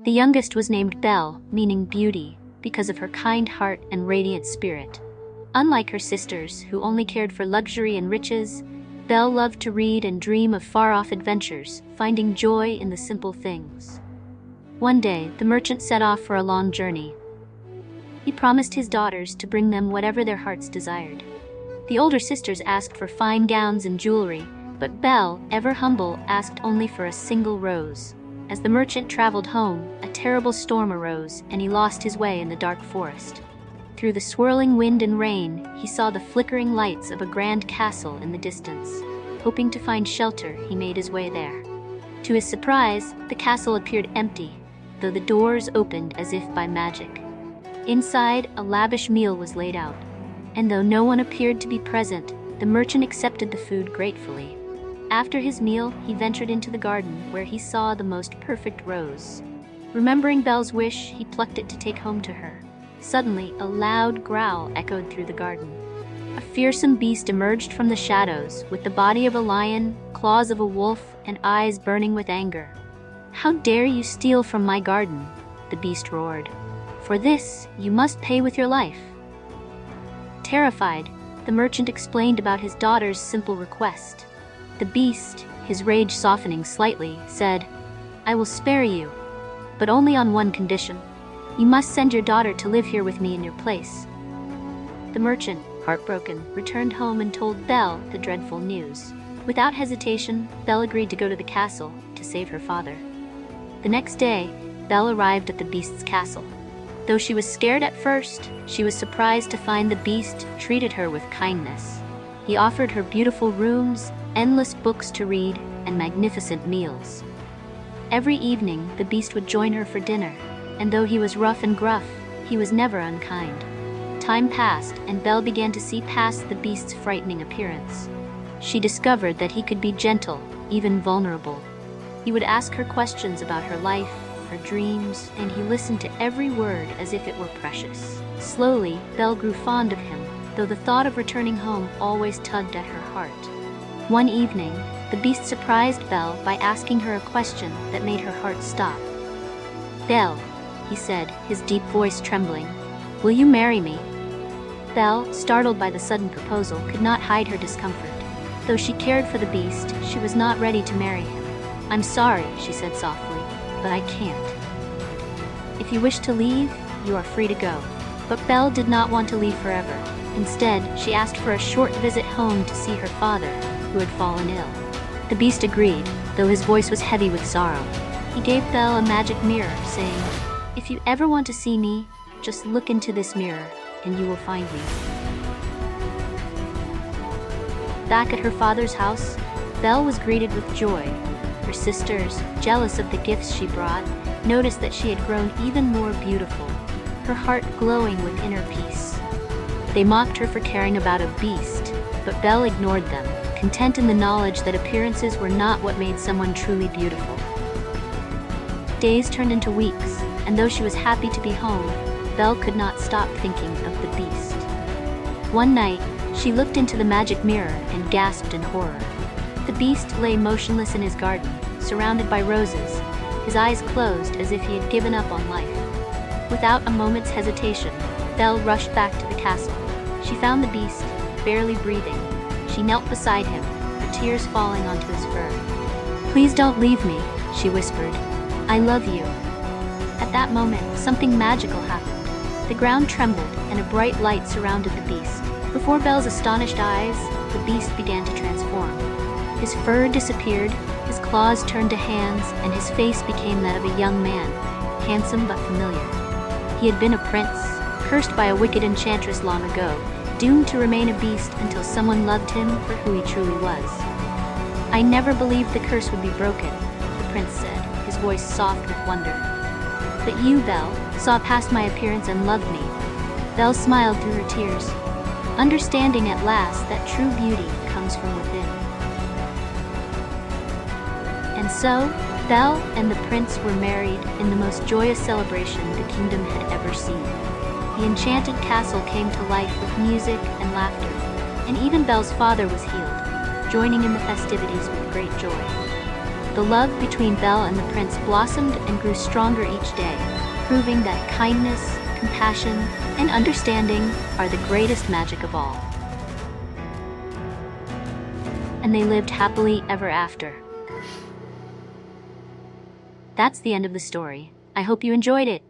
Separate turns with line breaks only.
The youngest was named Belle, meaning beauty, because of her kind heart and radiant spirit. Unlike her sisters, who only cared for luxury and riches, Belle loved to read and dream of far-off adventures, finding joy in the simple things. One day, the merchant set off for a long journey. He promised his daughters to bring them whatever their hearts desired. The older sisters asked for fine gowns and jewelry, but Belle, ever humble, asked only for a single rose. As the merchant traveled home, a terrible storm arose, and he lost his way in the dark forest. Through the swirling wind and rain, he saw the flickering lights of a grand castle in the distance. Hoping to find shelter, he made his way there. To his surprise, the castle appeared empty, though the doors opened as if by magic. Inside, a lavish meal was laid out, and though no one appeared to be present, the merchant accepted the food gratefully. After his meal, he ventured into the garden, where he saw the most perfect rose. Remembering Belle's wish, he plucked it to take home to her. Suddenly, a loud growl echoed through the garden. A fearsome beast emerged from the shadows, with the body of a lion, claws of a wolf, and eyes burning with anger. "How dare you steal from my garden?" the beast roared. "For this, you must pay with your life." Terrified, the merchant explained about his daughter's simple request. The beast, his rage softening slightly, said, "I will spare you, but only on one condition. You must send your daughter to live here with me in your place." The merchant, heartbroken, returned home and told Belle the dreadful news. Without hesitation, Belle agreed to go to the castle to save her father. The next day, Belle arrived at the beast's castle. Though she was scared at first, she was surprised to find the beast treated her with kindness. He offered her beautiful rooms, endless books to read, and magnificent meals. Every evening, the beast would join her for dinner, and though he was rough and gruff, he was never unkind. Time passed, and Belle began to see past the beast's frightening appearance. She discovered that he could be gentle, even vulnerable. He would ask her questions about her life, her dreams, and he listened to every word as if it were precious. Slowly, Belle grew fond of him, though the thought of returning home always tugged at her heart. One evening, the beast surprised Belle by asking her a question that made her heart stop. "Belle," he said, his deep voice trembling, "will you marry me?" Belle, startled by the sudden proposal, could not hide her discomfort. Though she cared for the beast, she was not ready to marry him. "I'm sorry," she said softly, "but I can't." "If you wish to leave, you are free to go." But Belle did not want to leave forever. Instead, she asked for a short visit home to see her father, who had fallen ill. The beast agreed, though his voice was heavy with sorrow. He gave Belle a magic mirror, saying, "If you ever want to see me, just look into this mirror, and you will find me." Back at her father's house, Belle was greeted with joy. Her sisters, jealous of the gifts she brought, noticed that she had grown even more beautiful, her heart glowing with inner peace. They mocked her for caring about a beast, but Belle ignored them, content in the knowledge that appearances were not what made someone truly beautiful. Days turned into weeks, and though she was happy to be home, Belle could not stop thinking of the beast. One night, she looked into the magic mirror and gasped in horror. The beast lay motionless in his garden, surrounded by roses, his eyes closed as if he had given up on life. Without a moment's hesitation, Belle rushed back to the castle. She found the beast, barely breathing. She knelt beside him, her tears falling onto his fur. "Please don't leave me," she whispered. "I love you." At that moment, something magical happened. The ground trembled, and a bright light surrounded the beast. Before Belle's astonished eyes, the beast began to transform. His fur disappeared, his claws turned to hands, and his face became that of a young man, handsome but familiar. He had been a prince, cursed by a wicked enchantress long ago, doomed to remain a beast until someone loved him for who he truly was. "I never believed the curse would be broken," the prince said, his voice soft with wonder. "But you, Belle, saw past my appearance and loved me." Belle smiled through her tears, understanding at last that true beauty comes from within. And so, Belle and the prince were married in the most joyous celebration the kingdom had ever seen. The enchanted castle came to life with music and laughter, and even Belle's father was healed, joining in the festivities with great joy. The love between Belle and the prince blossomed and grew stronger each day, proving that kindness, compassion, and understanding are the greatest magic of all. And they lived happily ever after. That's the end of the story. I hope you enjoyed it.